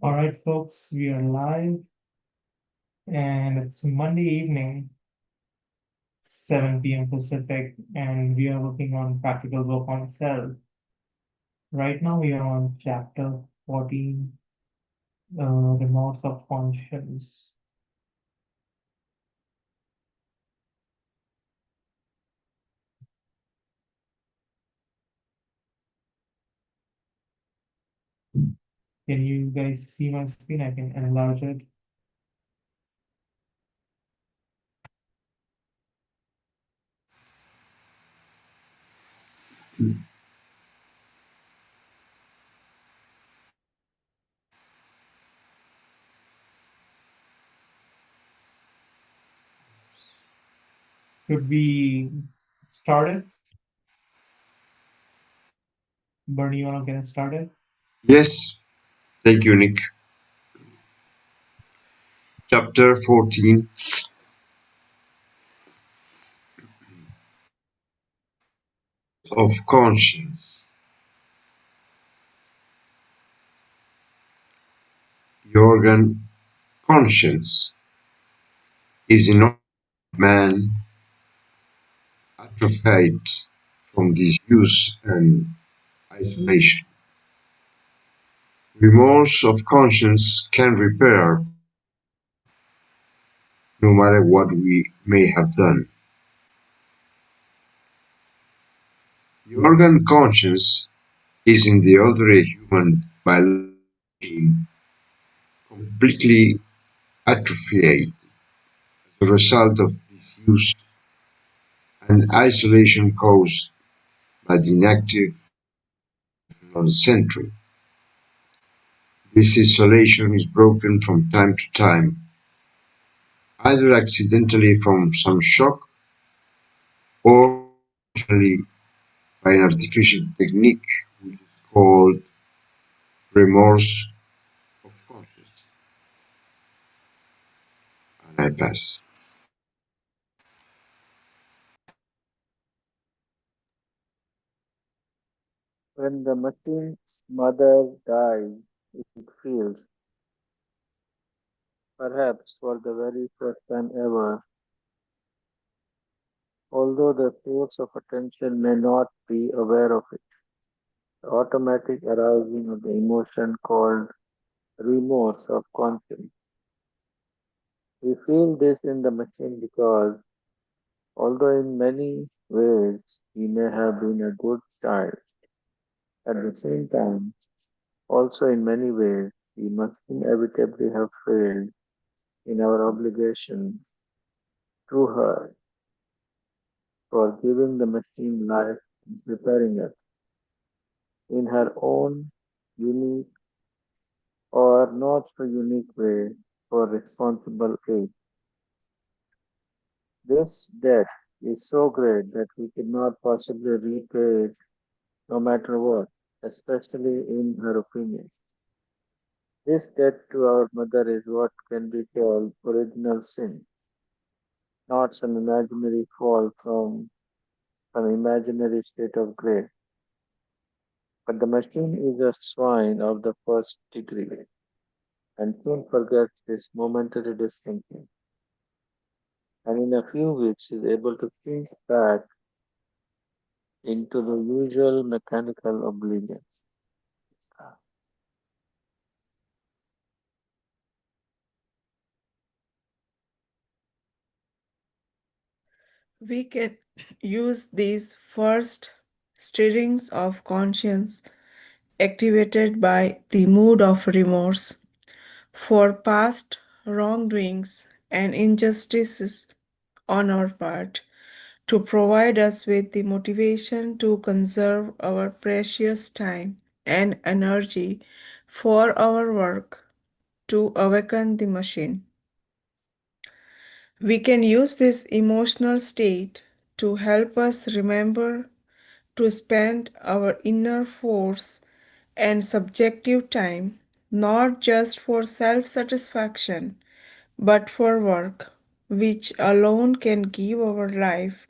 All right, folks, we are live and it's Monday evening, 7 p.m. Pacific, and we are working on practical work on self. Right now, we are on chapter 14, Remorse of Conscience. Can you guys see my screen? I can enlarge it. Should we start it? Bernie, you want to get started? Yes, thank you, Nick. Chapter 14 of Conscience. The organ conscience is in man atrophied from disuse and isolation. Remorse of conscience can repair no matter what we may have done. The organ conscience is in the other a human biology completely atrophied as a result of disuse and isolation caused by the inactive century. This isolation is broken from time to time, either accidentally from some shock or intentionally by an artificial technique which is called remorse of conscience. And I pass. When the machine's mother dies, it feels, perhaps for the very first time ever, although the source of attention may not be aware of it, the automatic arousing of the emotion called remorse of conscience. We feel this in the machine because, although in many ways he may have been a good child, at the same time, also in many ways, we must inevitably have failed in our obligation to her for giving the machine life and preparing us in her own unique or not so unique way for responsible age. This debt is so great that we cannot possibly repay it no matter what, especially in her opinion. This debt to our mother is what can be called original sin, not some imaginary fall from some imaginary state of grace. But the machine is a swine of the first degree, and soon forgets this momentary distinction, and in a few weeks is able to sink back into the usual mechanical oblivion. We can use these first stirrings of conscience activated by the mood of remorse for past wrongdoings and injustices on our part to provide us with the motivation to conserve our precious time and energy for our work to awaken the machine. We can use this emotional state to help us remember to spend our inner force and subjective time not just for self satisfaction but for work, which alone can give our life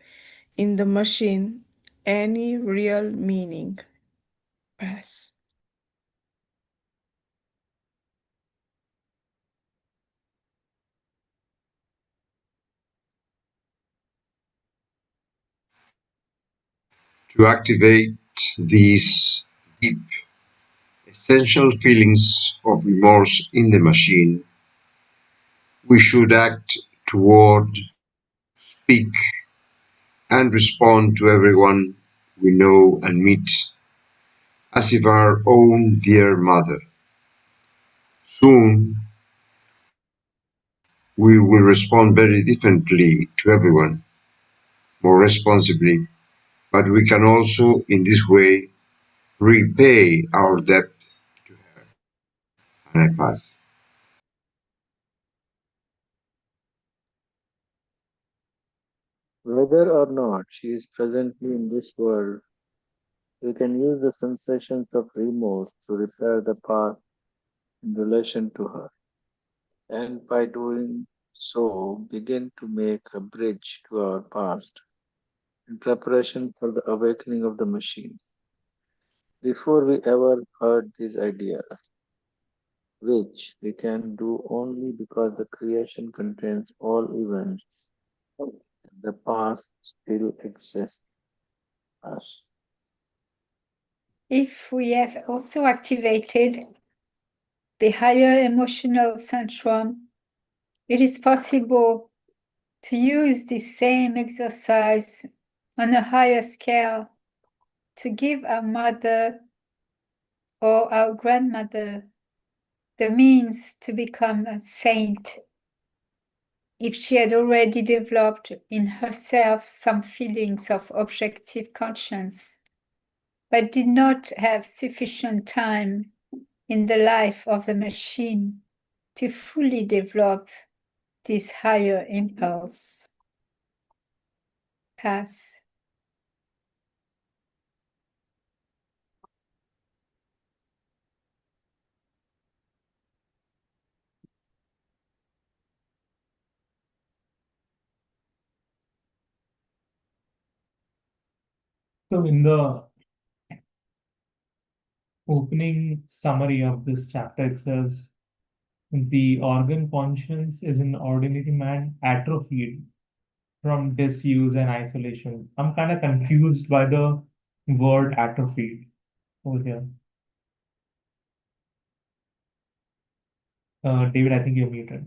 in the machine any real meaning. Pass. To activate these deep, essential feelings of remorse in the machine, we should act toward, speak, and respond to everyone we know and meet as if our own dear mother. Soon we will respond very differently to everyone, more responsibly, but we can also, in this way, repay our debt to her. And I pass. Whether or not she is presently in this world, we can use the sensations of remorse to repair the past in relation to her, and by doing so, begin to make a bridge to our past in preparation for the awakening of the machine. Before we ever heard these ideas, which we can do only because the creation contains all events, the past still exists us. If we have also activated the higher emotional centrum, it is possible to use the same exercise on a higher scale to give our mother or our grandmother the means to become a saint if she had already developed in herself some feelings of objective conscience, but did not have sufficient time in the life of the machine to fully develop this higher impulse. Pass. So in the opening summary of this chapter, it says, the organ conscience is an ordinary man atrophied from disuse and isolation. I'm kind of confused by the word atrophied over here. David, I think you're muted.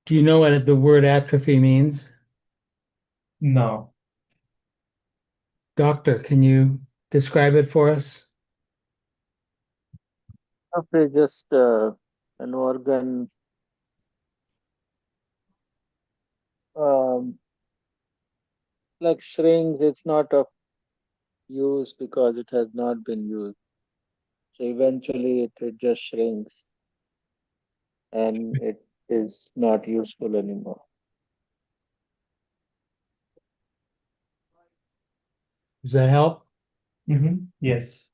Do you know what the word atrophy means? No. Doctor, can you describe it for us? After just an organ um, like shrinks, it's not of use because it has not been used. So eventually it just shrinks and it is not useful anymore. Does that help? Yes.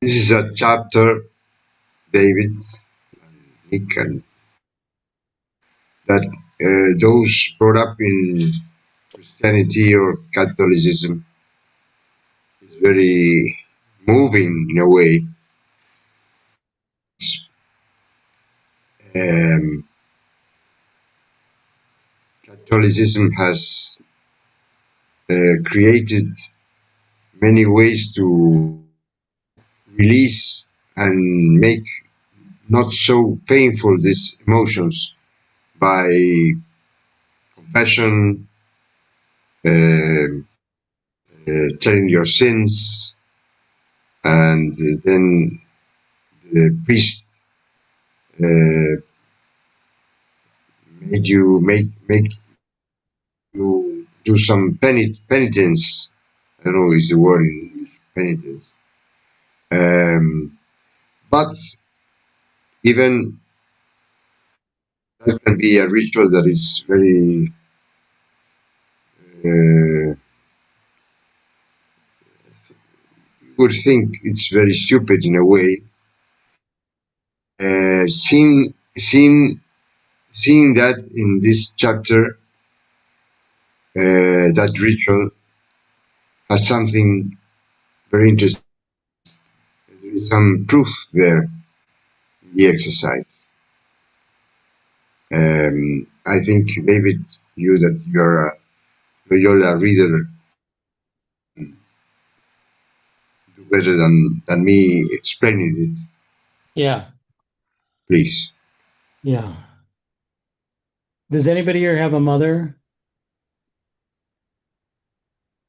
This is a chapter, David, Nick, and that those brought up in Christianity or Catholicism is very moving in a way. Um, Catholicism has created many ways to release and make not so painful these emotions by confession, telling your sins, and then the priest made you make you do some penitence. I don't know is the word in English, penitence. But even that can be a ritual that is very you would think it's very stupid in a way. Seeing that in this chapter, that ritual has something Very interesting. There is some truth there in the exercise. I think, David, you're a Loyola reader, do better than me explaining it. Yeah. Please. Yeah. Does anybody here have a mother?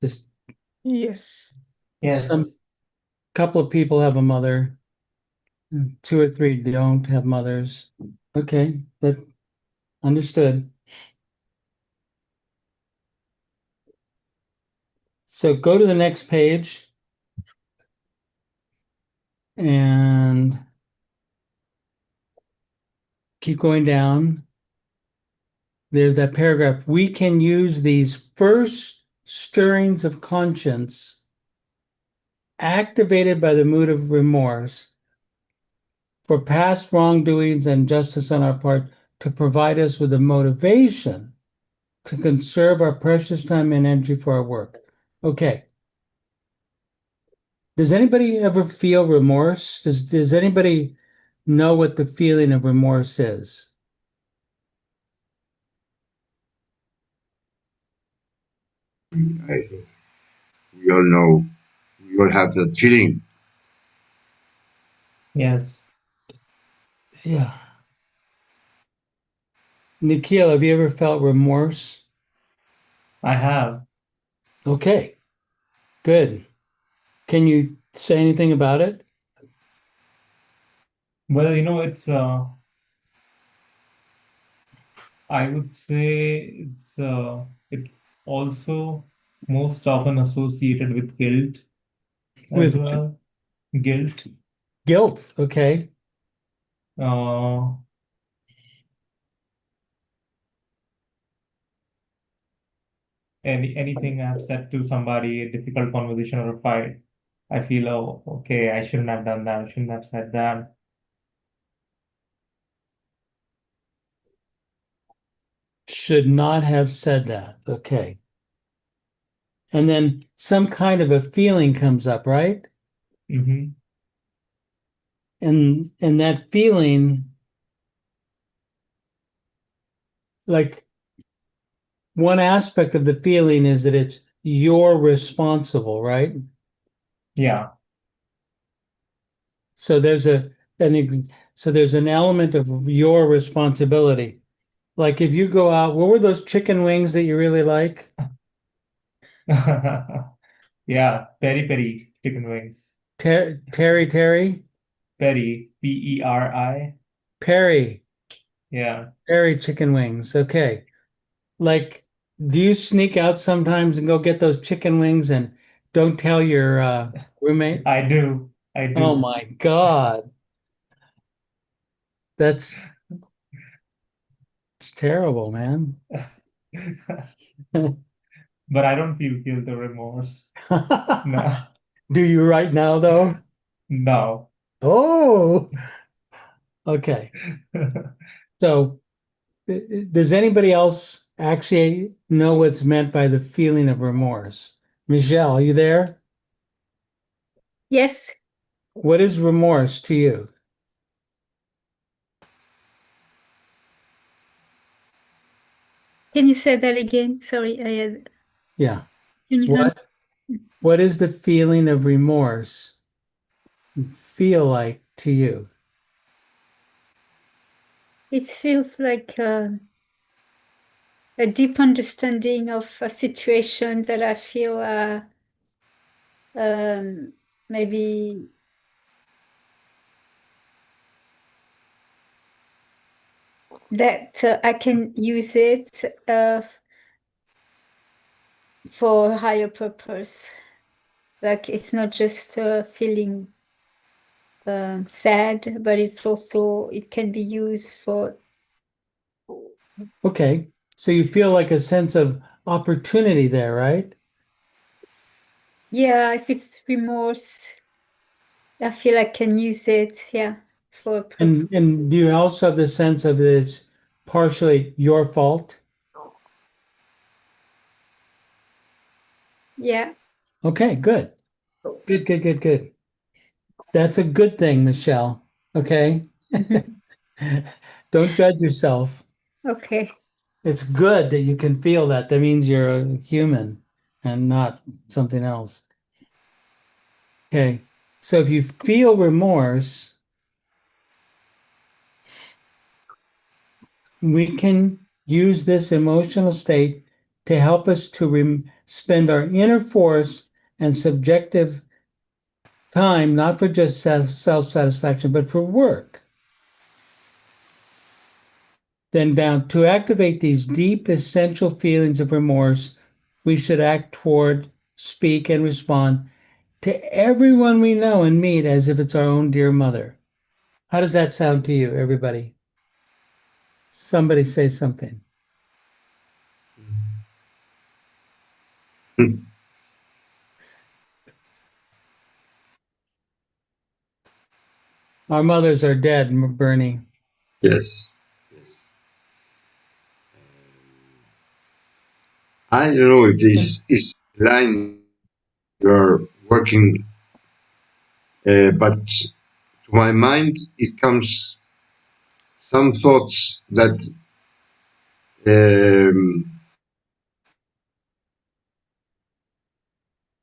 Just Yes. Yes. some couple of people have a mother. 2 or 3 don't have mothers. Okay, that understood. So go to the next page and keep going down. There's that paragraph. We can use these first stirrings of conscience activated by the mood of remorse for past wrongdoings and justice on our part to provide us with a motivation to conserve our precious time and energy for our work. Okay. Does anybody ever feel remorse? Does anybody know what the feeling of remorse is? We all know, we all have that feeling. Yes. Yeah. Nikhil, have you ever felt remorse? I have. Okay, good. Can you say anything about it? Well, it's I would say it also most often associated with guilt as With well. Guilt. guilt. Okay. Uh, anything I've said to somebody, a difficult conversation or a fight, I feel, oh, okay, I shouldn't have done that. I shouldn't have said that. Should not have said that. Okay. And then some kind of a feeling comes up, right? Mm-hmm. And that feeling, like one aspect of the feeling is that it's you're responsible, right? Yeah. So there's an element of your responsibility. Like if you go out, what were those chicken wings that you really like? Yeah. Peri peri chicken wings. Terry, Peri, Peri. Perry, Yeah. Perry chicken wings. Okay. Like, do you sneak out sometimes and go get those chicken wings and don't tell your roommate? I do. I Oh do. my God. That's it's terrible, man. But I don't feel guilt or remorse. No. Do you right now, though? No. Oh, okay. So, does anybody else actually know what's meant by the feeling of remorse? Michelle, are you there? Yes. What is remorse to you? Can you say that again? Sorry, I had. Yeah. Can you What is the feeling of remorse feel like to you? It feels like a deep understanding of a situation that I feel maybe that I can use it for a higher purpose. Like it's not just feeling sad, but it can be used for. Okay. So you feel like a sense of opportunity there, right? Yeah, if it's remorse, I feel I can use it, yeah, for a purpose. And do you also have the sense of it's partially your fault? Yeah. Okay, good. Good, good, good, good. That's a good thing, Michelle. Okay. Don't judge yourself. Okay. It's good that you can feel that. That means you're a human and not something else. Okay. So if you feel remorse, we can use this emotional state to help us to spend our inner force and subjective time, not for just self-satisfaction, but for work. Then down to activate these deep, essential feelings of remorse, we should act toward, speak, and respond to everyone we know and meet as if it's our own dear mother. How does that sound to you, everybody? Somebody say something. Our mothers are dead, Bernie. Yes. Yes. I don't know if this is the line you're working, but to my mind it comes some thoughts that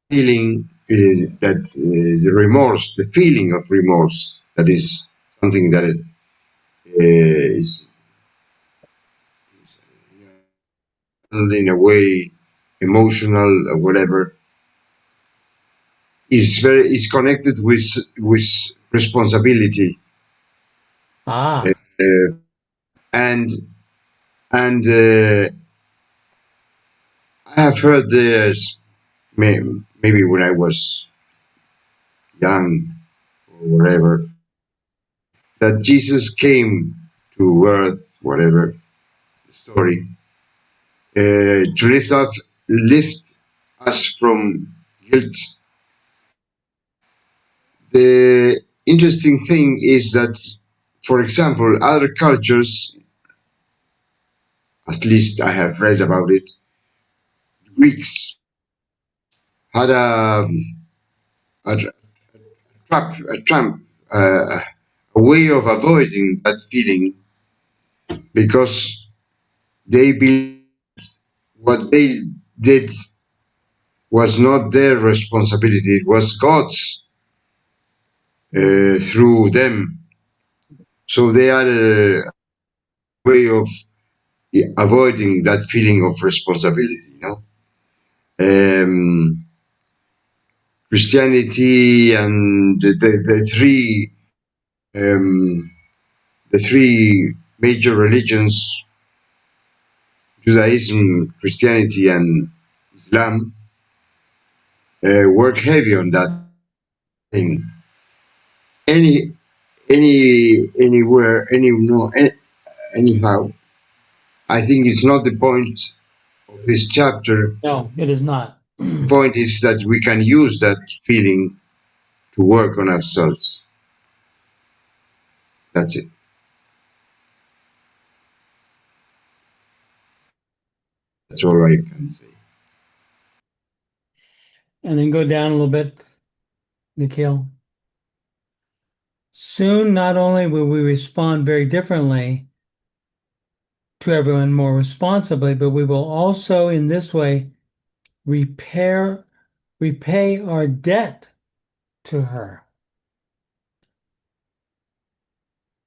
feeling the remorse, the feeling of remorse, that is something that is in a way emotional or whatever, is connected with responsibility, Ah, uh, and and I have heard this maybe when I was young or whatever, that Jesus came to earth, whatever the story, to lift us from guilt. The interesting thing is that, for example, other cultures, at least I have read about it, Greeks had a trap, a way of avoiding that feeling, because they believed what they did was not their responsibility, it was God's through them. So they had a way of avoiding that feeling of responsibility, you know. Christianity and um, the three major religions, Judaism, Christianity, and Islam, work heavy on that thing. Any, anywhere, anyhow, I think it's not the point of this chapter. no, it is not. The point is that we can use that feeling to work on ourselves. That's it. That's all I can say. And then go down a little bit, Nikhil. Soon, not only will we respond very differently to everyone more responsibly, but we will also, in this way, repay our debt to her.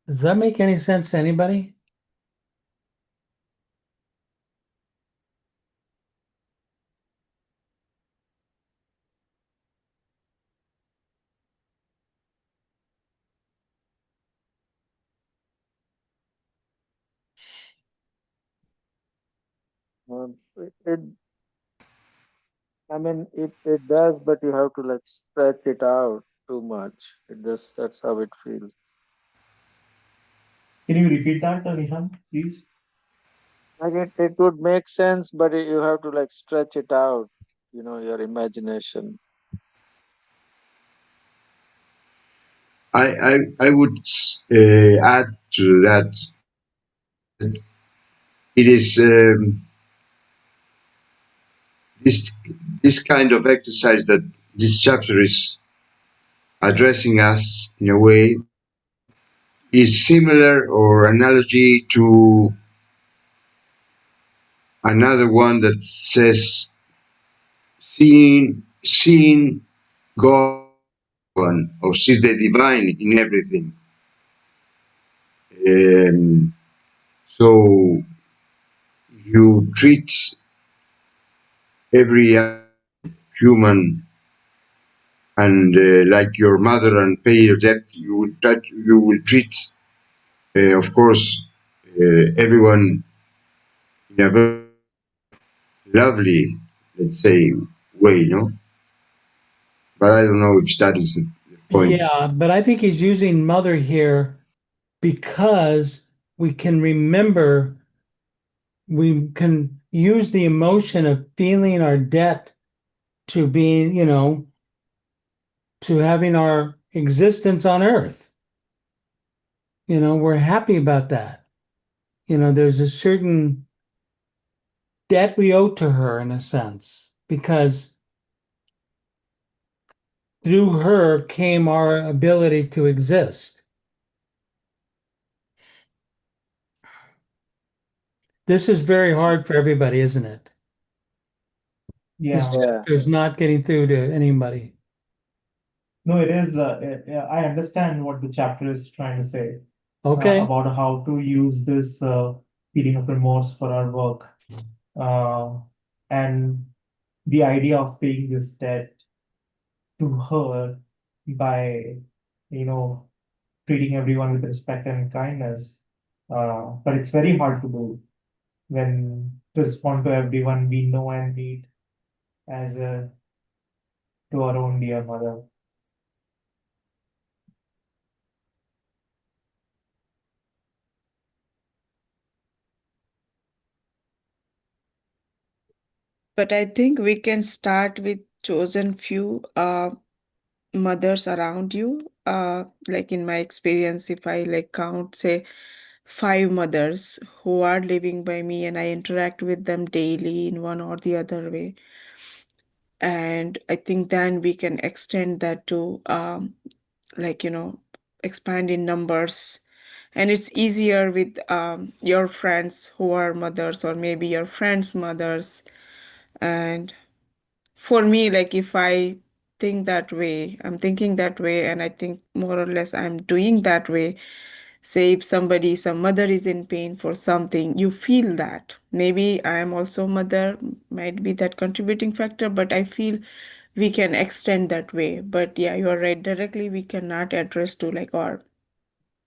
Does that make any sense to anybody? It, I mean, it does, but you have to like stretch it out too much. It just, that's how it feels. Can you repeat that, Nishant, please? Like it would make sense, but you have to like stretch it out, you know, your imagination. I would add to that, that it is this kind of exercise that this chapter is addressing us in a way is similar or analogy to another one that says seeing God or see the divine in everything. So you treat every human and like your mother and pay your debt. You will treat, of course, everyone in a very lovely, let's say, way, no? But I don't know if that is the point. Yeah, but I think he's using mother here because we can remember, we can use the emotion of feeling our debt to being, to having our existence on earth. We're happy about that. There's a certain debt we owe to her in a sense, because through her came our ability to exist. This is very hard for everybody, isn't it? This Yeah. Yeah. chapter is not getting through to anybody. No, it is. I understand what the chapter is trying to say Okay. about how to use this feeling of remorse for our work, and the idea of paying this debt to her by, you know, treating everyone with respect and kindness. But it's very hard to do when to respond to everyone we know and meet as to our own dear mother. But I think we can start with chosen few mothers around you. Like in my experience, if I like count, say, 5 mothers who are living by me and I interact with them daily in one or the other way. And I think then we can extend that to like, expand in numbers. And it's easier with your friends who are mothers or maybe your friends' mothers. And for me, like if I think that way, I'm thinking that way, and I think more or less I'm doing that way. Say if some mother is in pain for something, you feel that. Maybe I am also mother, might be that contributing factor, but I feel we can extend that way. But yeah, you are right. Directly, we cannot address to like or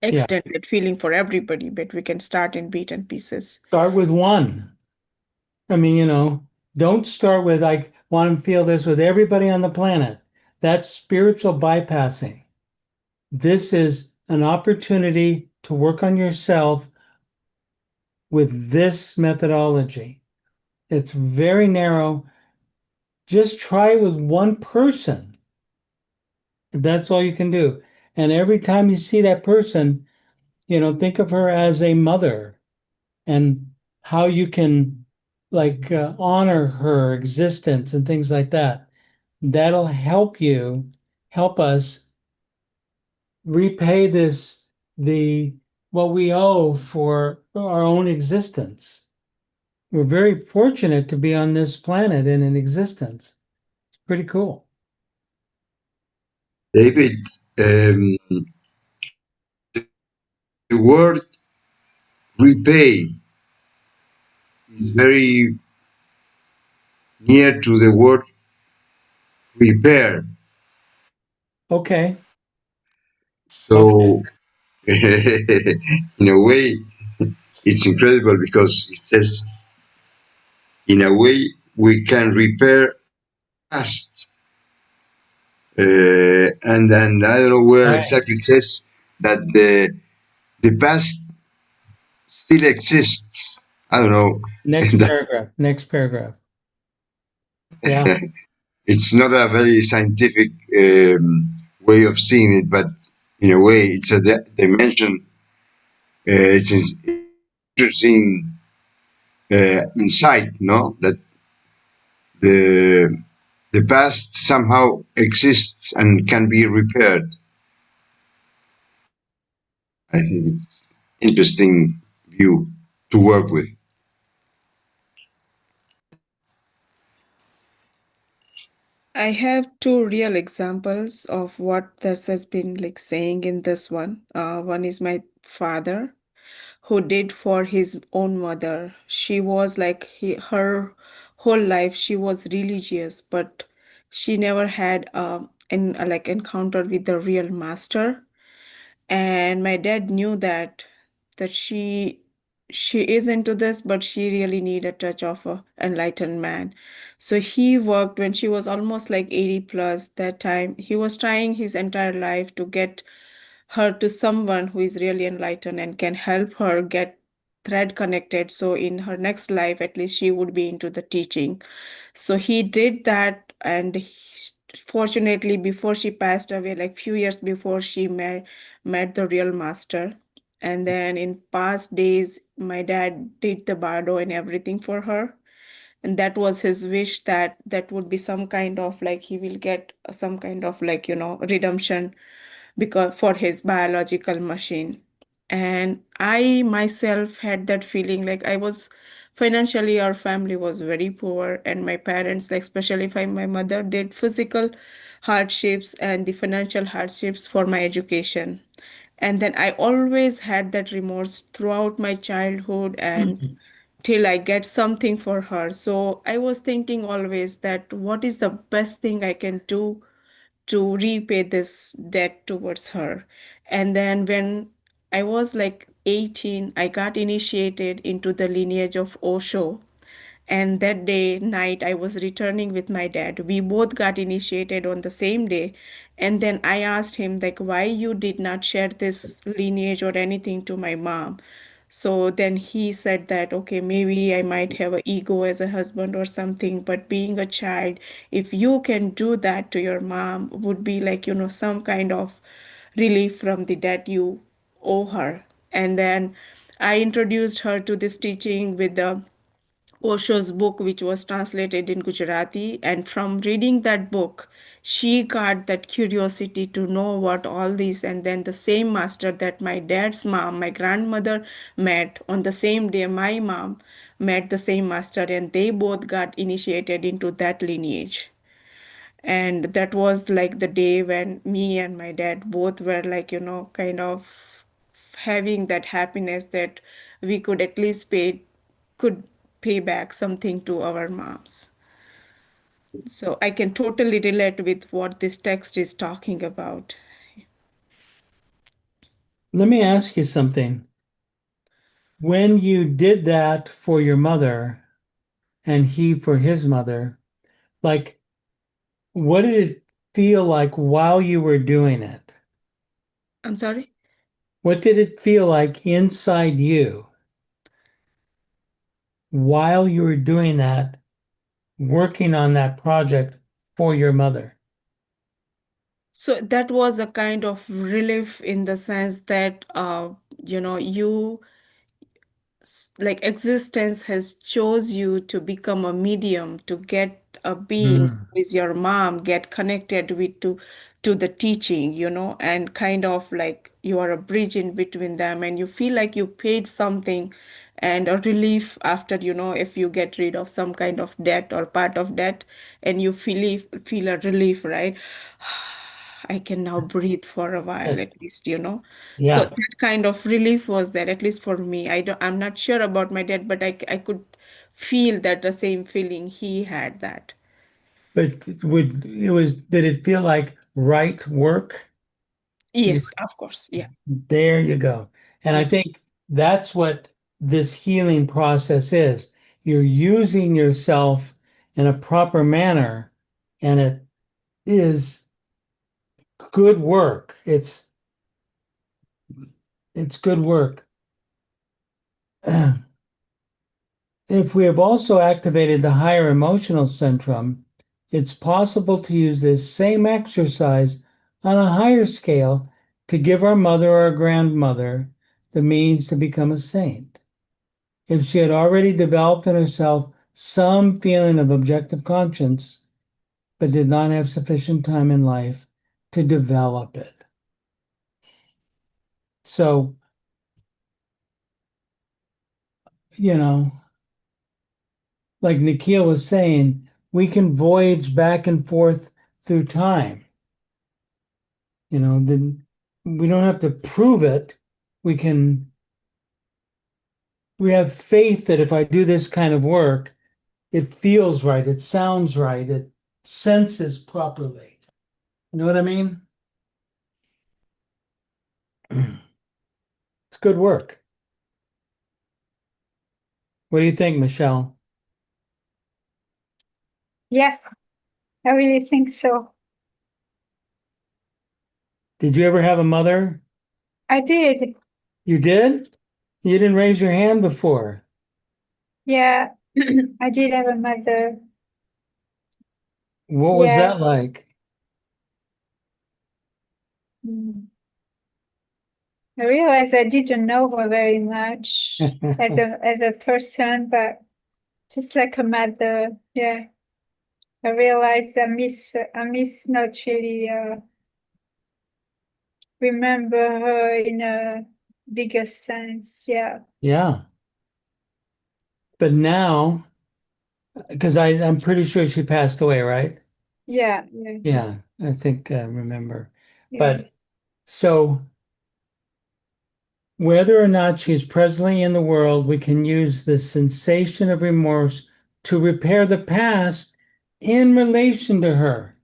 Yeah. extend that feeling for everybody, but we can start in bit and pieces. Start with one. I mean, don't start with, I want to feel this with everybody on the planet. That's spiritual bypassing. This is an opportunity to work on yourself with this methodology. It's very narrow. Just try it with one person. That's all you can do. And every time you see that person, think of her as a mother and how you can like honor her existence and things like that. That'll help us repay what we owe for our own existence. We're very fortunate to be on this planet and in existence. It's pretty cool. David, the word repay is very near to the word repair. Okay. So, in a way, it's incredible because it says, in a way, we can repair past. And then I don't know where Right. exactly it says that the past still exists. I don't know. Next paragraph. Next paragraph. Yeah. It's not a very scientific way of seeing it, but in a way, it's a dimension. It's an interesting insight, no? That the The past somehow exists and can be repaired. I think it's interesting view to work with. I have two real examples of what this has been like saying in this one. One is my father, who did for his own mother. She was like her whole life she was religious, but she never had like encounter with the real master. And my dad knew that she is into this, but she really need a touch of a enlightened man. So he worked when she was almost like 80 plus that time. He was trying his entire life to get her to someone who is really enlightened and can help her get thread connected. So in her next life, at least she would be into the teaching. So he did that, and fortunately, before she passed away, like few years before, she met the real master. And then in past days, my dad did the bardo and everything for her. And that was his wish that that would be some kind of like he will get some kind of like, redemption because for his biological machine. And I myself had that feeling like I was financially, our family was very poor, and my parents, like especially if my mother did physical hardships and the financial hardships for my education. And then I always had that remorse throughout my childhood and till I get something for her. So I was thinking always that what is the best thing I can do to repay this debt towards her. And then when I was like 18, I got initiated into the lineage of Osho. And that day, night, I was returning with my dad. We both got initiated on the same day. And then I asked him, like, why you did not share this lineage or anything to my mom. So then he said that, okay, maybe I might have an ego as a husband or something, but being a child, if you can do that to your mom, would be like, some kind of relief from the debt you owe her. And then I introduced her to this teaching with the Osho's book, which was translated in Gujarati. And from reading that book, she got that curiosity to know what all these. And then the same master that my dad's mom, my grandmother, met on the same day, my mom met the same master, and they both got initiated into that lineage. And that was like the day when me and my dad both were like, kind of having that happiness that we could at least could pay back something to our moms. So I can totally relate with what this text is talking about. Let me ask you something. When you did that for your mother and he for his mother, like, what did it feel like while you were doing it? I'm sorry? What did it feel like inside you while you were doing that, working on that project for your mother? So that was a kind of relief in the sense that, you like existence has chose you to become a medium to get a being Mm. who is your mom get connected with to the teaching, and kind of like you are a bridge in between them, and you feel like you paid something and a relief after, if you get rid of some kind of debt or part of debt, and you feel a relief, right? I can now breathe for a while at least, so Yeah, that kind of relief was there, at least for me. I'm not sure about my dad, but I could feel that the same feeling he had that. but did it feel like right work? You, Yes, of course. Yeah. there you go. And I Yeah. think that's what this healing process is. You're using yourself in a proper manner, and it is good work. It's good work. If we have also activated the higher emotional centrum, it's possible to use this same exercise on a higher scale to give our mother or grandmother the means to become a saint. If she had already developed in herself some feeling of objective conscience, but did not have sufficient time in life to develop it. So, you know, like Nikhil was saying, we can voyage back and forth through time. You know, then we don't have to prove it. We have faith that if I do this kind of work, it feels right, it sounds right, it senses properly. You know what I mean? It's good work. What do you think, Michelle? Yeah, I really think so. Did you ever have a mother? I did. You did? You didn't raise your hand before. Yeah, I did have a mother. What was Yeah. that like? Mm. I realized I didn't know her very much as a person, but just like a mother, yeah. I realized I miss not really remember her in a bigger sense, yeah. Yeah. But now, because I'm pretty sure she passed away, right? Yeah, Yeah, I think I remember. yeah. But so whether or not she's presently in the world, we can use the sensation of remorse to repair the past in relation to her.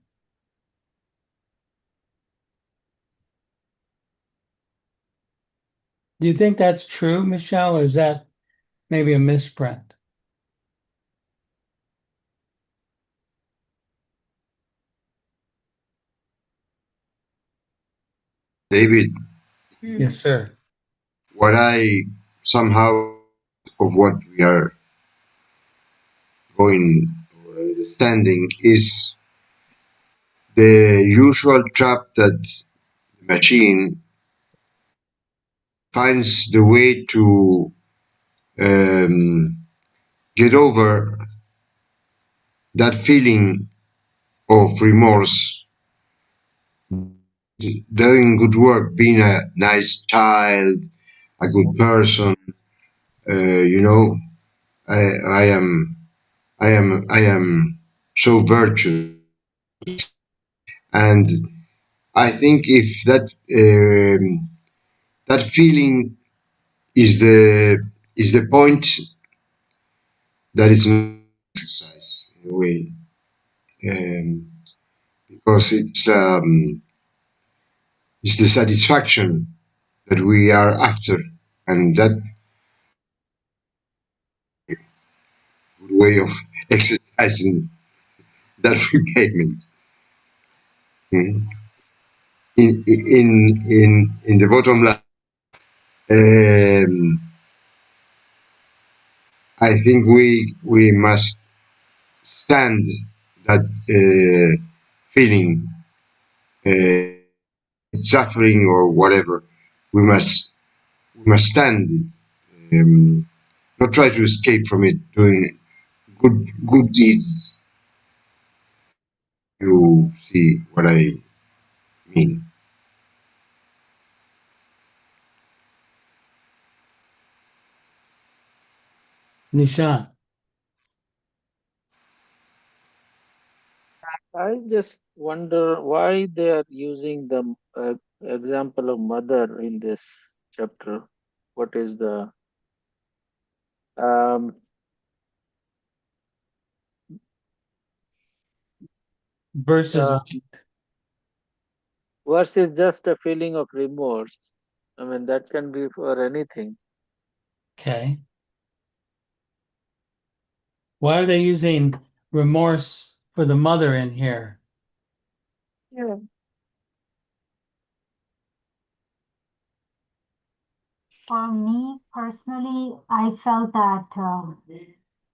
Do you think that's true, Michelle, or is that maybe a misprint? David, Yes, sir. what I somehow of what we are going or understanding is the usual trap that the machine finds the way to get over that feeling of remorse, doing good work, being a nice child, a good person. You know, I am so virtuous, and I think if that feeling is the point, that is not exercise in a way, because it's the satisfaction that we are after, and that good way of exercising that repayment. Mm. In the bottom line, I think we must stand that feeling, suffering or whatever. We must stand it. Not try to escape from it. Doing good deeds. You see what I mean? Nishan. I just wonder why they are using the example of mother in this chapter. What is the um, Versus uh, versus just a feeling of remorse? I mean, that can be for anything. okay. Why are they using remorse for the mother in here? Yeah. For me personally, I felt that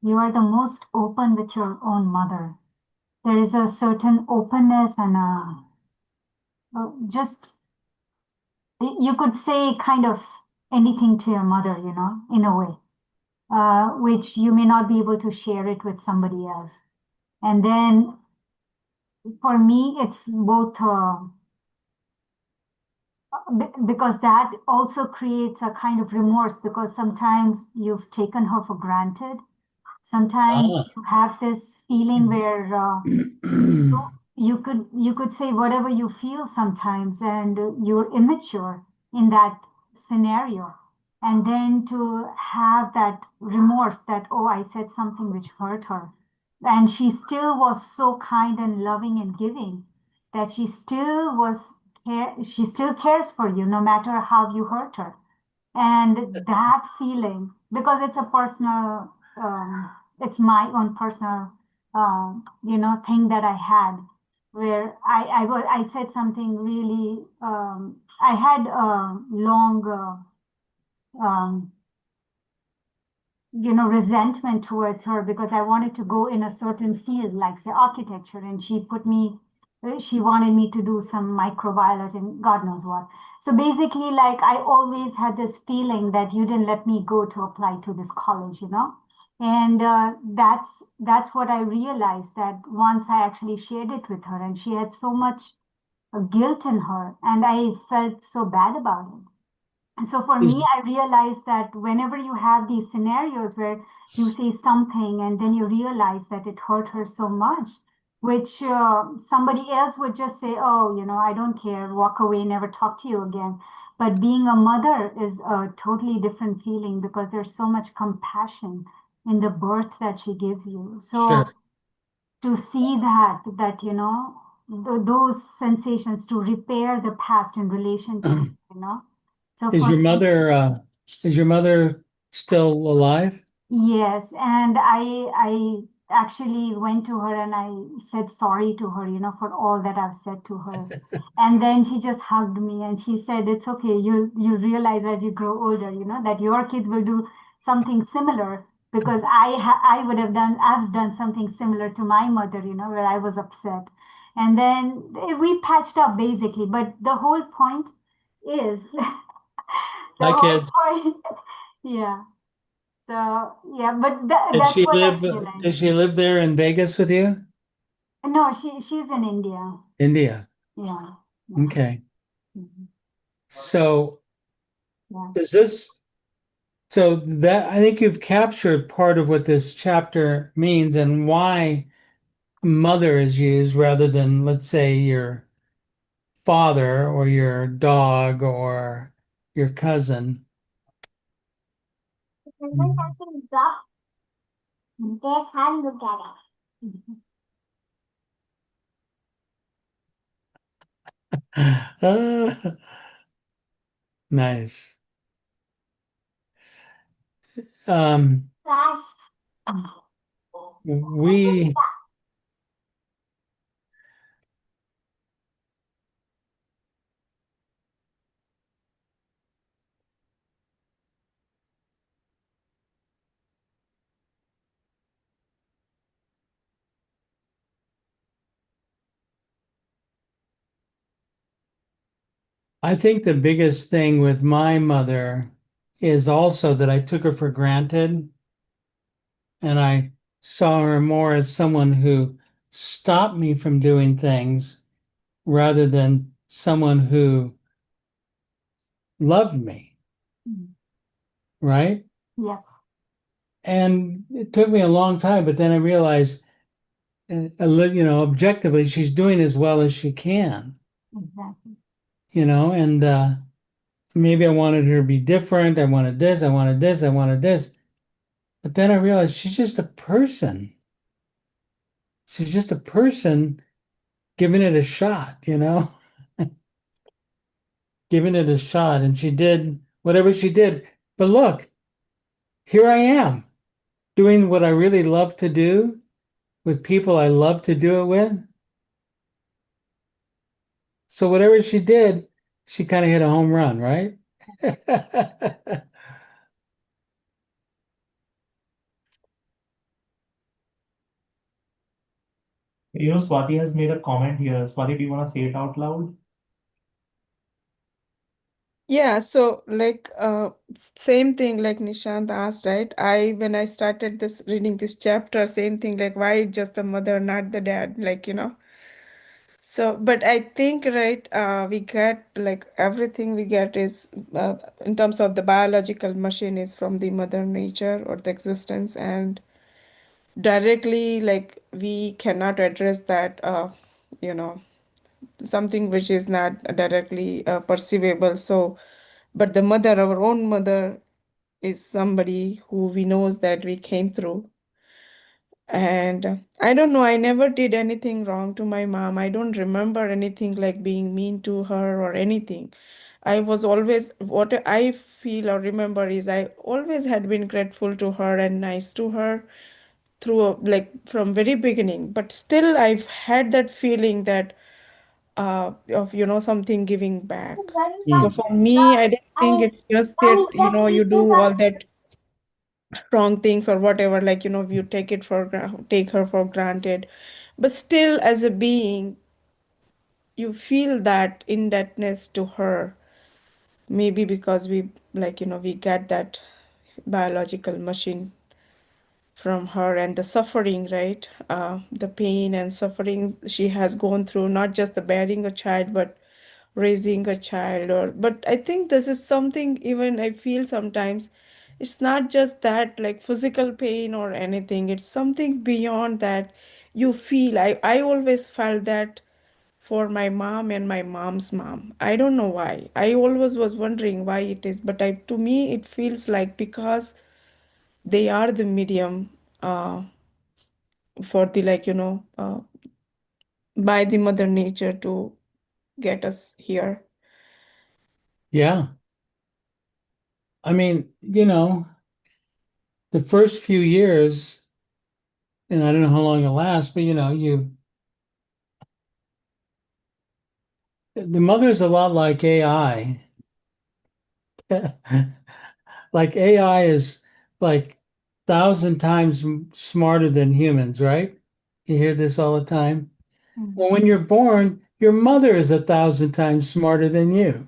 you are the most open with your own mother. There is a certain openness and just, you could say kind of anything to your mother, you know, in a way, which you may not be able to share it with somebody else. And then for me, it's both because that also creates a kind of remorse because sometimes you've taken her for granted. Sometimes Ah. you have this feeling where you could say whatever you feel sometimes, and you're immature in that scenario. And then to have that remorse that, oh, I said something which hurt her. And she still was so kind and loving and giving that she still cares for you no matter how you hurt her. And that feeling, because it's a personal, it's my own personal, thing that I had, where I said something really, I had a long, um, resentment towards her because I wanted to go in a certain field, like say architecture, and she wanted me to do some microviolet and God knows what. So basically, like I always had this feeling that you didn't let me go to apply to this college, and that's what I realized that once I actually shared it with her, and she had so much guilt in her, and I felt so bad about it. And so for Is- me, I realized that whenever you have these scenarios where you say something and then you realize that it hurt her so much, which somebody else would just say, oh, I don't care, walk away, never talk to you again. But being a mother is a totally different feeling because there's so much compassion in the birth that she gives you. So Sure. to see those sensations, to repair the past in relation to it. So Is for your me, mother still alive? yes, and I actually went to her and I said sorry to her, for all that I've said to her. And then she just hugged me and she said, it's okay. You realize as you grow older, that your kids will do something similar because I've done something similar to my mother, where I was upset. And then we patched up basically, but the whole point is the Hi, whole kids. point, yeah. So yeah, but that's what I realized. Does she live there in Vegas with you? No, she's in India. India. Yeah. Yeah. Okay. Mhm. So Yeah. that I think you've captured part of what this chapter means and why mother is used rather than, let's say, your father or your dog or your cousin. Ah, nice. Um, we I think the biggest thing with my mother is also that I took her for granted and I saw her more as someone who stopped me from doing things rather than someone who loved me, Mhm. right? Yeah. And it took me a long time, but then I realized, objectively, she's doing as well as she can, Exactly. and maybe I wanted her to be different. I wanted this, I wanted this, I wanted this. But then I realized she's just a person. She's just a person giving it a shot, giving it a shot. And she did whatever she did. But look, here I am doing what I really love to do with people I love to do it with. So whatever she did, she kind of hit a home run, right? Swati has made a comment here. Swati, do you want to say it out loud? Yeah, so like same thing like Nishant asked, right? When I started this reading this chapter, same thing like why just the mother, not the dad, like So, but I think, right, we get like everything we get is in terms of the biological machine is from the mother nature or the existence, and directly, like we cannot address that, you know, something which is not directly perceivable. So, but the mother, our own mother, is somebody who we knows that we came through. And I don't know, I never did anything wrong to my mom. I don't remember anything like being mean to her or anything. I was always, what I feel or remember is I always had been grateful to her and nice to her through like from very beginning. But still, I've had that feeling that of something giving back. So Mm. for me, I don't think it's just that you do all that wrong things or whatever, like you take it for take her for granted, but still as a being you feel that indebtedness to her, maybe because we like we get that biological machine from her, and the suffering, right, the pain and suffering she has gone through, not just the bearing a child but raising a child. Or but I think this is something, even I feel sometimes it's not just that like physical pain or anything, it's something beyond that. You feel, I always felt that for my mom and my mom's mom. I don't know why, I always was wondering why it is, but I to me it feels like because they are the medium for the by the mother nature to get us here. Yeah. I mean, the first few years, and I don't know how long it'll last, but the mother's a lot like AI. Like AI is like 1,000 times smarter than humans, right? You hear this all the time. Well, when you're born, your mother is 1,000 times smarter than you,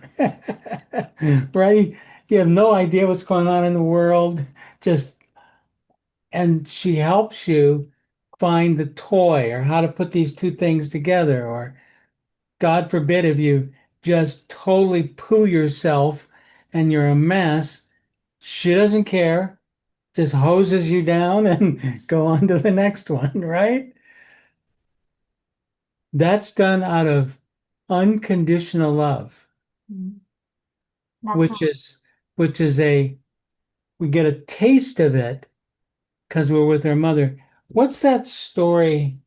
right? You have no idea what's going on in the world, just and she helps you find the toy or how to put these two things together, or God forbid if you just totally poo yourself and you're a mess, she doesn't care, just hoses you down and go on to the next one, right? That's done out of unconditional love, That's which is we get a taste of it because we're with our mother. What's that story?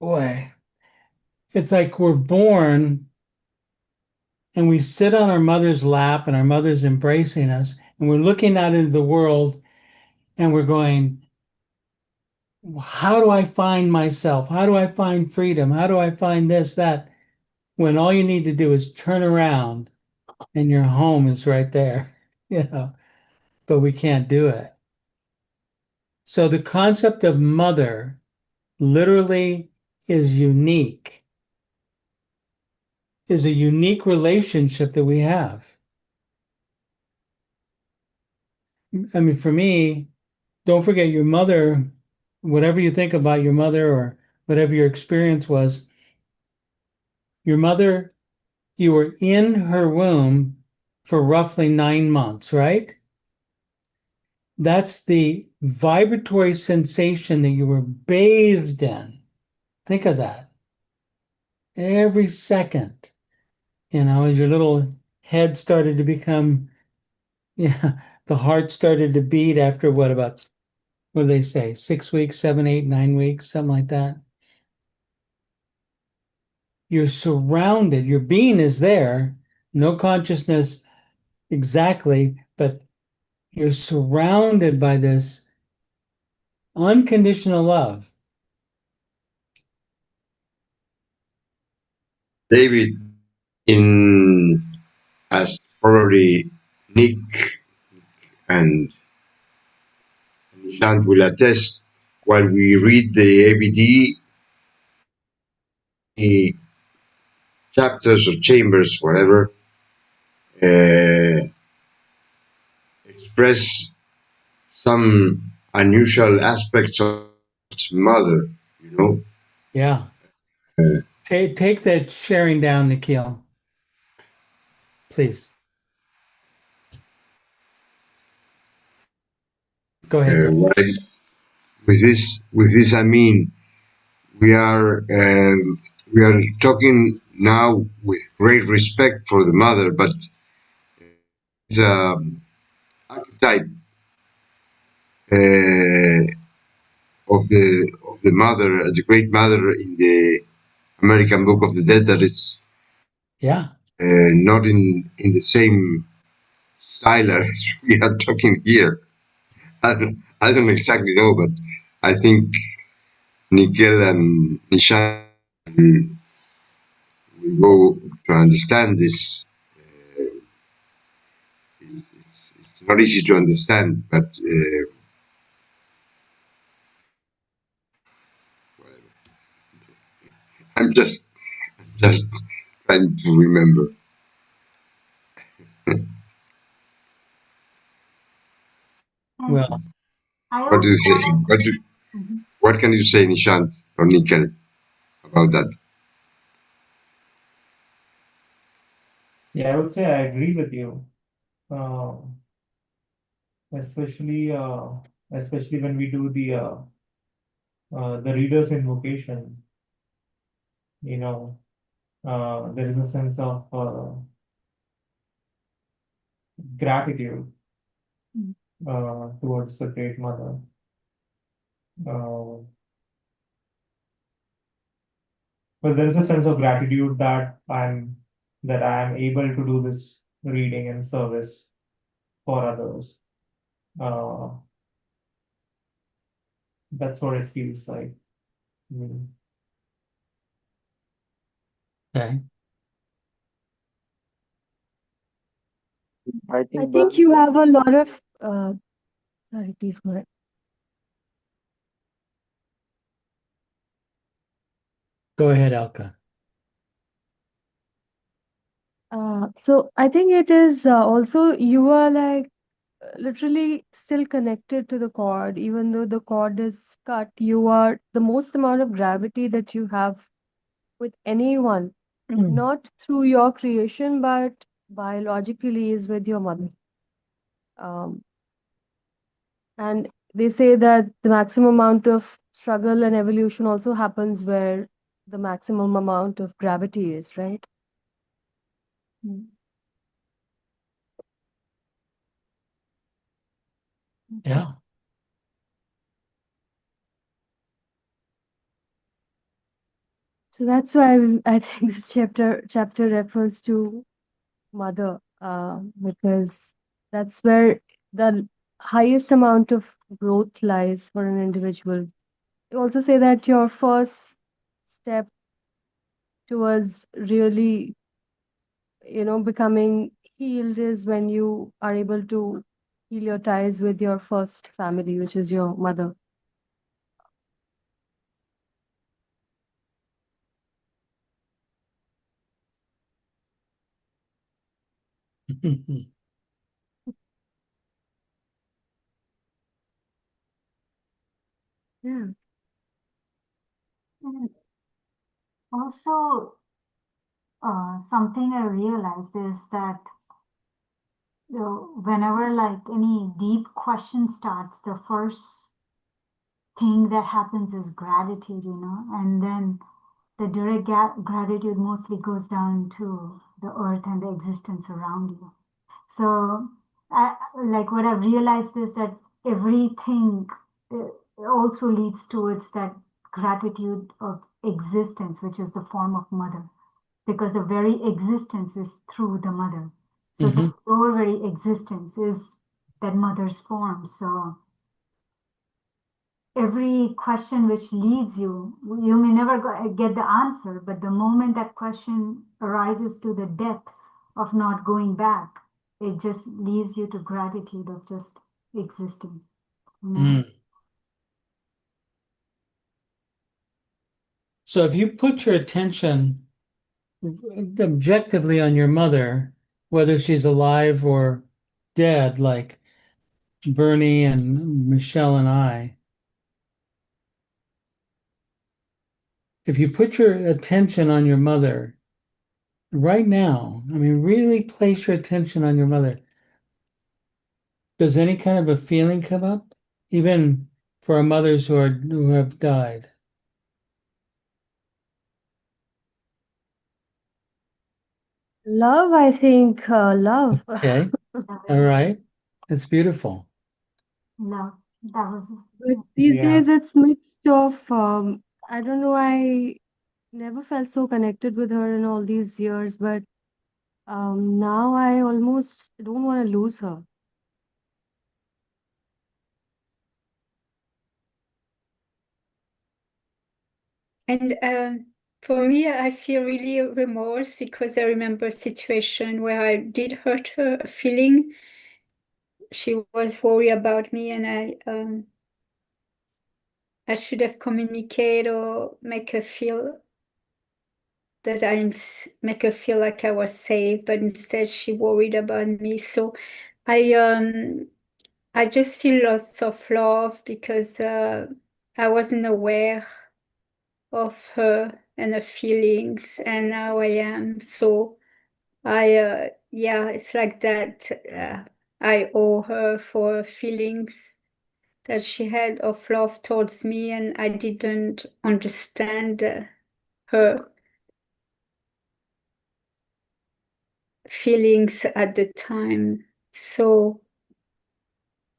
Boy, it's like we're born and we sit on our mother's lap and our mother's embracing us and we're looking out into the world and we're going, how do I find myself? How do I find freedom? How do I find this, that? When all you need to do is turn around and your home is right there, but we can't do it. So the concept of mother literally is unique, is a unique relationship that we have. I mean, for me, don't forget your mother, whatever you think about your mother or whatever your experience was, your mother, you were in her womb for roughly 9 months, right? That's the vibratory sensation that you were bathed in. Think of that. Every second, as your little head started to become, the heart started to beat after what do they say, 6 weeks, 7, 8, 9 weeks, something like that. You're surrounded, your being is there, no consciousness exactly, but you're surrounded by this unconditional love. David, in as probably Nick and Nishant will attest, while we read the ABD chapters or chambers, whatever, uh, express some unusual aspects of its mother, you know. Yeah. Take that sharing down, Nikhil. Please. Go ahead. Well, with this, I mean we are talking now with great respect for the mother, but it's a archetype uh, of the mother, the great mother in the American Book of the Dead that is Yeah. not in the same style as we are talking here. I don't exactly know, but I think Nikhil and Nishan will go to understand this. It's not easy to understand, but I'm just trying to remember. And Well, I What do also you say? wanted Mhm. What can you say, Nishant or Nikhil, about that? Yeah, I would say I agree with you. Um, especially especially when we do the reader's invocation, you know, there is a sense of gratitude Mm. towards the Great Mother. Uh, but there is a sense of gratitude that I am able to do this reading and service for others. Uh, that's what it feels like. Mm. okay. I I think think you have a lot of, sorry, please go ahead. Go ahead, Elka. So I think it is also you are like literally still connected to the cord, even though the cord is cut. You are the most amount of gravity that you have with anyone, not through your creation, but biologically is with your mother. Um, and they say that the maximum amount of struggle and evolution also happens where the maximum amount of gravity is, right? Yeah. So that's why I think this chapter refers to mother, because that's where the highest amount of growth lies for an individual. You also say that your first step towards really, becoming healed is when you are able to heal your ties with your first family, which is your mother. Yeah. And also, something I realized is that whenever like any deep question starts, the first thing that happens is gratitude, and then the direct gratitude mostly goes down to the earth and the existence around you. So, like what I've realized is that everything also leads towards that gratitude of existence, which is the form of mother, because the very existence is through the mother. So your very existence is that mother's form. So every question which leads you, you may never get the answer, but the moment that question arises to the depth of not going back, it just leaves you to gratitude of just existing. So if you put your attention objectively on your mother, whether she's alive or dead, like Bernie and Michelle and I, if you put your attention on your mother right now, I mean, really place your attention on your mother, does any kind of a feeling come up? Even for our mothers who have died? Love, I think, love. Okay. All right. That's beautiful. Love. That was But these Yeah. days it's mixed of, I don't know, I never felt so connected with her in all these years, but now I almost don't want to lose her. And for me, I feel really remorse because I remember a situation where I did hurt her feeling. She was worried about me, and I should have communicated or make her feel that make her feel like I was safe, but instead she worried about me. So I just feel lots of love because I wasn't aware of her and her feelings, and now I am. So yeah, it's like that. I owe her for her feelings that she had of love towards me, and I didn't understand her feelings at the time. So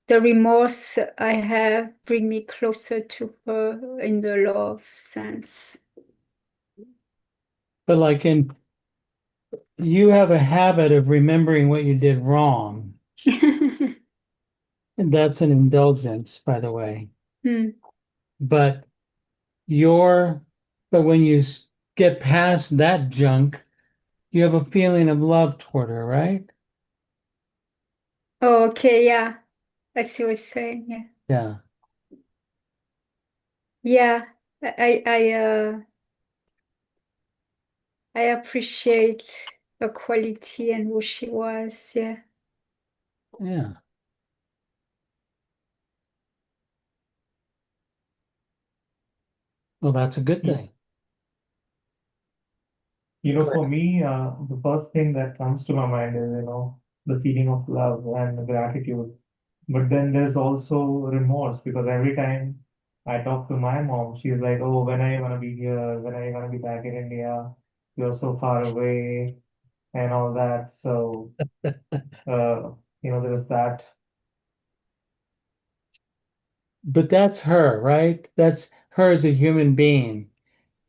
the remorse I have bring me closer to her in the love sense. But like you have a habit of remembering what you did wrong. And that's an indulgence, by the way. Hmm. But when you get past that junk, you have a feeling of love toward her, right? Oh, okay, yeah. I see what you're saying. Yeah. Yeah. Yeah. I appreciate her quality and who she was. Yeah. Yeah. Well, that's a good thing. For me, the first thing that comes to my mind is, the feeling of love and gratitude. But then there's also remorse because every time I talk to my mom, she's like, "Oh, when are you gonna be here? When are you gonna be back in India? You're so far away," and all that. So, there's that. But that's her, right? That's her as a human being.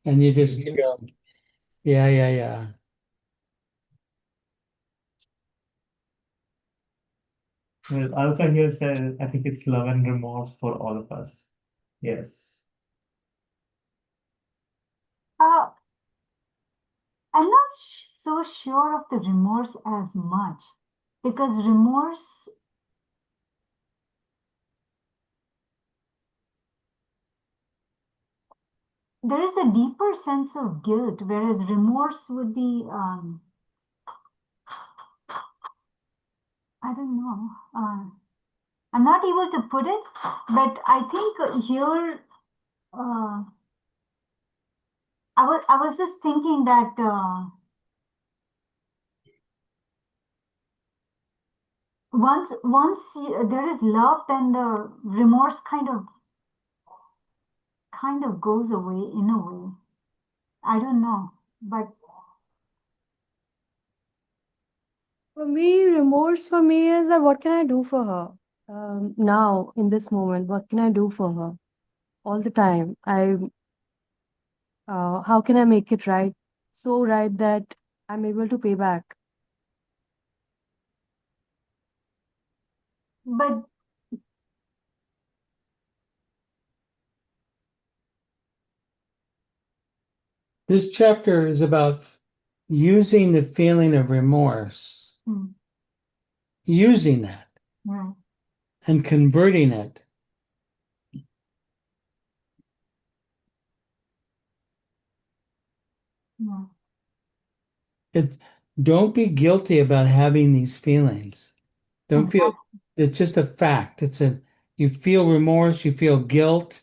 And you just go, yeah, yeah, yeah. Well, Alka here says, I think it's love and remorse for all of us. Yes. I'm not so sure of the remorse as much because remorse, there is a deeper sense of guilt, whereas remorse would be, I don't know. I'm not able to put it, but I think here, I was just thinking that once there is love, then the remorse kind of goes away in a way. I don't know, but For me, remorse for me is that what can I do for her? Now, in this moment, what can I do for her? All the time. How can I make it right? So right that I'm able to pay back. but This chapter is about using the feeling of remorse, using that right. and converting it. Yeah. Don't be guilty about having these feelings. Don't feel Exactly. it's just a fact. You feel remorse, you feel guilt.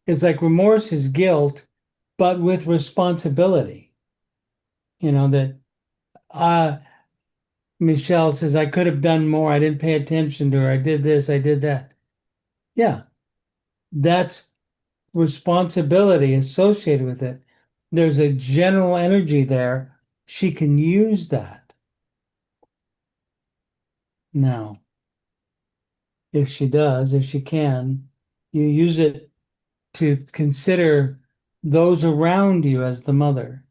It's like remorse is guilt, but with responsibility. You know, that Michelle says, I could have done more. I didn't pay attention to her. I did this, I did that. Yeah, that's responsibility associated with it. There's a general energy there. She can use that. Now, if she does, if she can, you use it to consider those around you as the mother.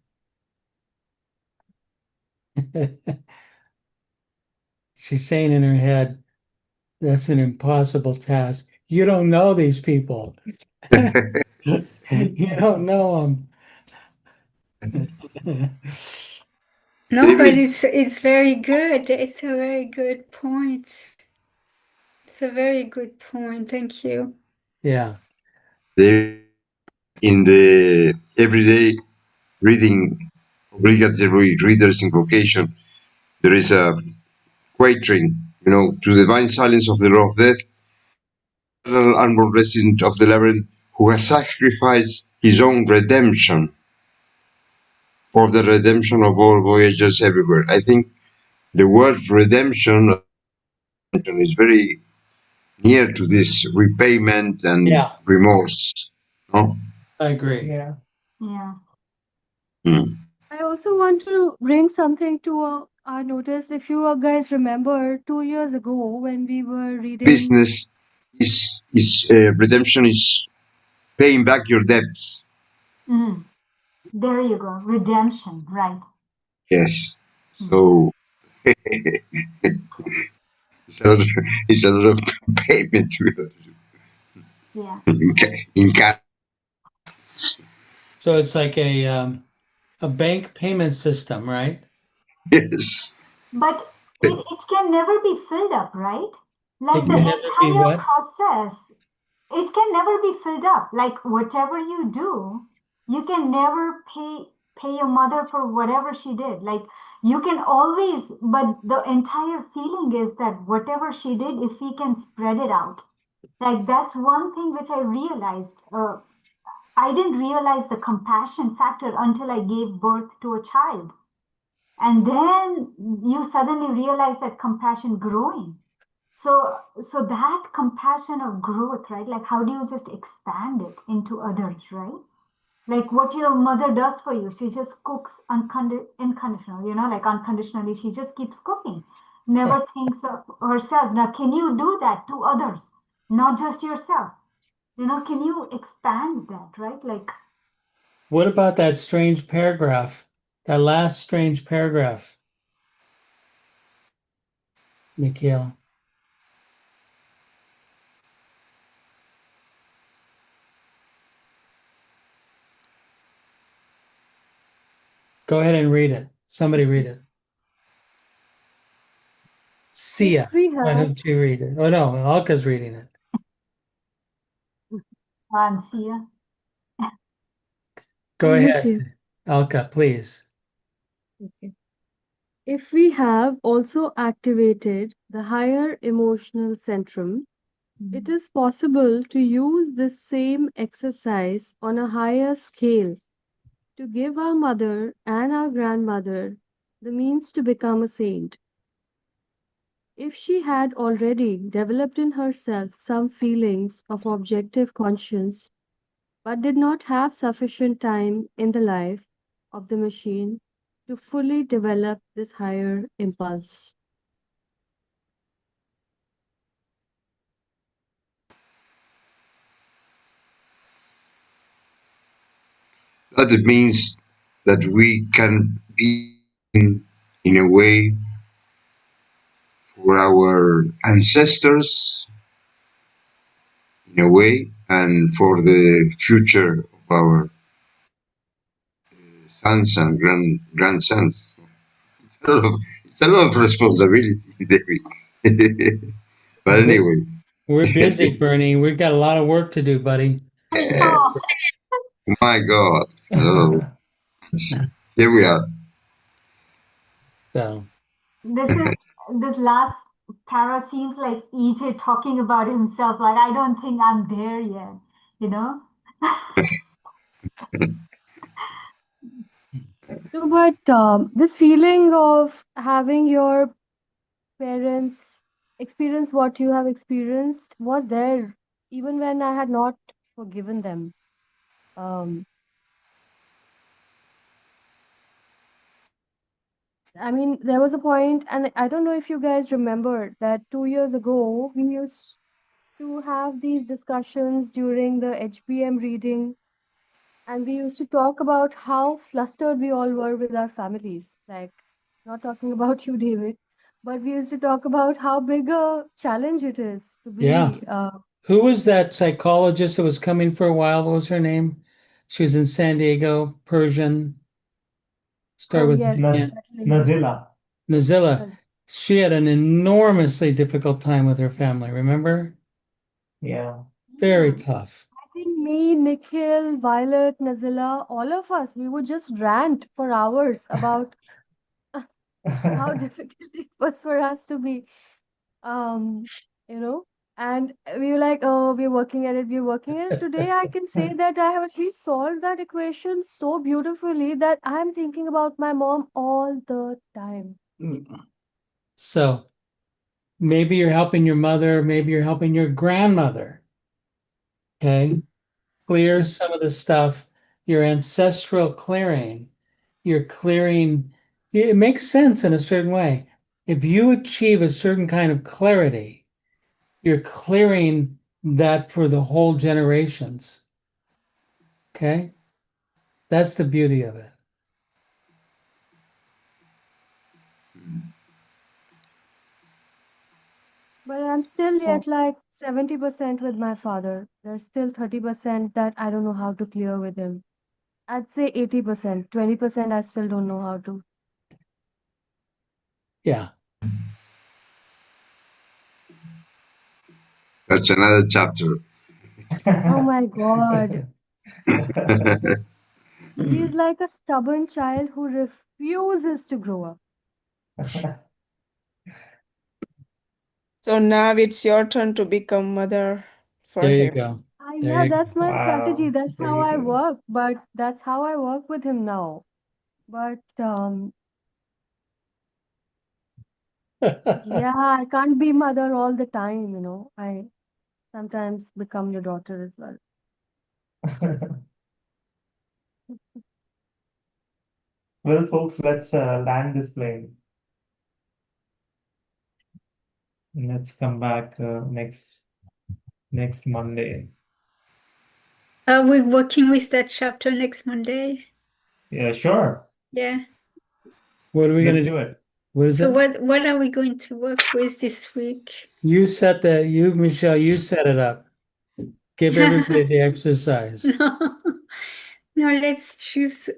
She's saying in her head, that's an impossible task. You don't know these people. You don't know them. No, but David, it's very good. It's a very good point. It's a very good point. Thank you. Yeah. in the everyday reading obligatory readers invocation, there is a quatrain, to the divine silence of the law of death, eternal unborn resident of the labyrinth, who has sacrificed his own redemption for the redemption of all voyagers everywhere. I think the word redemption is very near to this repayment and Yeah, remorse. No? I agree. Yeah. Yeah. Mm. I also want to bring something to our notice. If you guys remember 2 years ago when we were reading, Business is redemption is paying back your debts. Mm. There you go. Redemption, right. Yes. Mm. So it's a lot of payment Yeah. in cash. So it's like a bank payment system, right? Yes. But it can never be filled up, right? Like It the can never be entire what? process, it can never be filled up. Like whatever you do, you can never pay your mother for whatever she did. Like you can always, but the entire feeling is that whatever she did, if we can spread it out, like that's one thing which I realized. I didn't realize the compassion factor until I gave birth to a child. And then you suddenly realize that compassion growing. So that compassion of growth, right? Like how do you just expand it into others, right? Like what your mother does for you, she just cooks unconditional, like unconditionally, she just keeps cooking, never thinks of herself. Now, can you do that to others, not just yourself? Can you expand that, right? Like, What about that strange paragraph? That last strange paragraph, Nikhil. Go ahead and read it. Somebody read it. Sia, if we why have, don't you read it? Oh no, Alka's reading it. Sia. Go yes, yes. ahead, Alka, please. Okay. If we have also activated the higher emotional centrum, it is possible to use this same exercise on a higher scale to give our mother and our grandmother the means to become a saint. If she had already developed in herself some feelings of objective conscience, but did not have sufficient time in the life of the machine to fully develop this higher impulse. That means that we can be in a way for our ancestors, in a way, and for the future of our sons and grandsons. It's a lot of responsibility, David. But anyway, We're busy, Bernie. We've got a lot of work to do, buddy. Oh, my God, a lot of here we are. So this last para seems like EJ talking about himself. Like, I don't think I'm there yet, you know? but this feeling of having your parents experience what you have experienced was there even when I had not forgiven them. Um, I mean, there was a point, and I don't know if you guys remember that 2 years ago, we used to have these discussions during the HBM reading, and we used to talk about how flustered we all were with our families. Like, not talking about you, David, but we used to talk about how big a challenge it is to Yeah. be. Who was that psychologist that was coming for a while? What was her name? She was in San Diego, Persian. Start Oh, with yes, yeah. that lady. Nazila. Nazilla. She had an enormously difficult time with her family, remember? Yeah. Very Yeah. tough. I think me, Nikhil, Violet, Nazila, all of us, we would just rant for hours about how difficult it was for us to be, um, you know, and we were like, oh, we're working at it, we're working at it. Today, I can say that I have at least solved that equation so beautifully that I'm thinking about my mom all the time. So maybe you're helping your mother, maybe you're helping your grandmother. Okay. Clear some of the stuff, your ancestral clearing. You're clearing, it makes sense in a certain way. If you achieve a certain kind of clarity, you're clearing that for the whole generations. Okay. That's the beauty of it. But I'm still yet like 70% with my father. There's still 30% that I don't know how to clear with him. I'd say 80%, 20% I still don't know how to. Yeah. That's another chapter. Oh my God. He's like a stubborn child who refuses to grow up. So now it's your turn to become mother for There you him. go. There Yeah, you go. that's my strategy. Wow. That's There how you I go. work. But that's how I work with him now. But yeah, I can't be mother all the time, you know. I sometimes become the daughter as well. Well, folks, let's land this plane. Let's come back next Monday. Are we working with that chapter next Monday? Yeah, sure. Yeah. What are we Let's gonna do? do it. What is So it? what are we going to work with this week? You, Michelle, you set it up. Give everybody the exercise. No, no, let's choose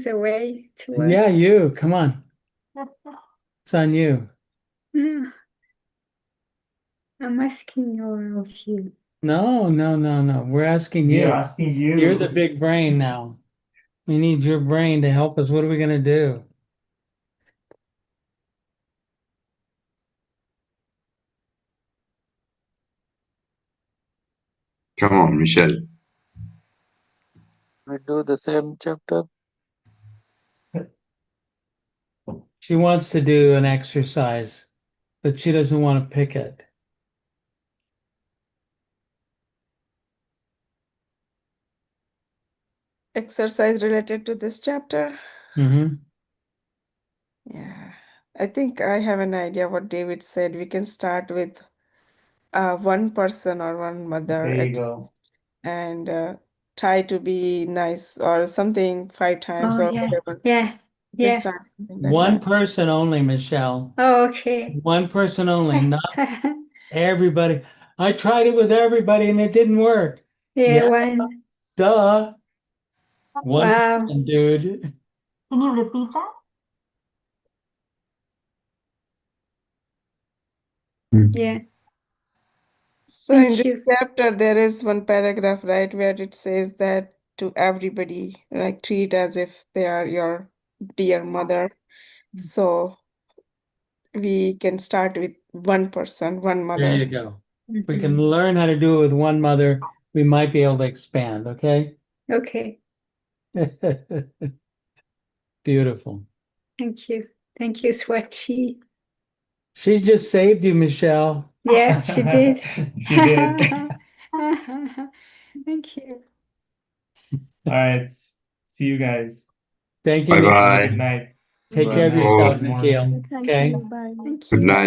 a way to work. Yeah, you, come on. It's on you. No. I'm asking all of you. No. We're asking We you. are asking you. You're the big brain now. We need your brain to help us. What are we gonna do? Come on, Michelle. We do the same chapter. She wants to do an exercise, but she doesn't want to pick it. Exercise related to this chapter. Mm-hmm. Yeah, I think I have an idea what David said. We can start with one person or one mother There you at go. least, and try to be nice or something 5 times Oh, or yeah. whatever. Yeah. We can Yeah. start something like One that. person only, Michelle. Oh, okay. One person only, not everybody. I tried it with everybody and it didn't work. Yeah, Yeah, one. duh. One Wow. person, dude. Can you repeat that? Yeah. So in Thank this you. chapter, there is one paragraph, right, where it says that to everybody, like treat as if they are your dear mother. So we can start with one person, one There you mother. go. We Mhm. can learn how to do it with one mother. We might be able to expand, okay? Okay. Beautiful. Thank you. Thank you, Swati. She just saved you, Michelle. Yeah, she did. She did. Thank you. All right. See you guys. Thank you, Bye Nikhil. Have a bye. good night. Take Bye. care of Good night. yourself, Good morning. Nikhil. Thank Okay. you. Bye. Thank Good you. night.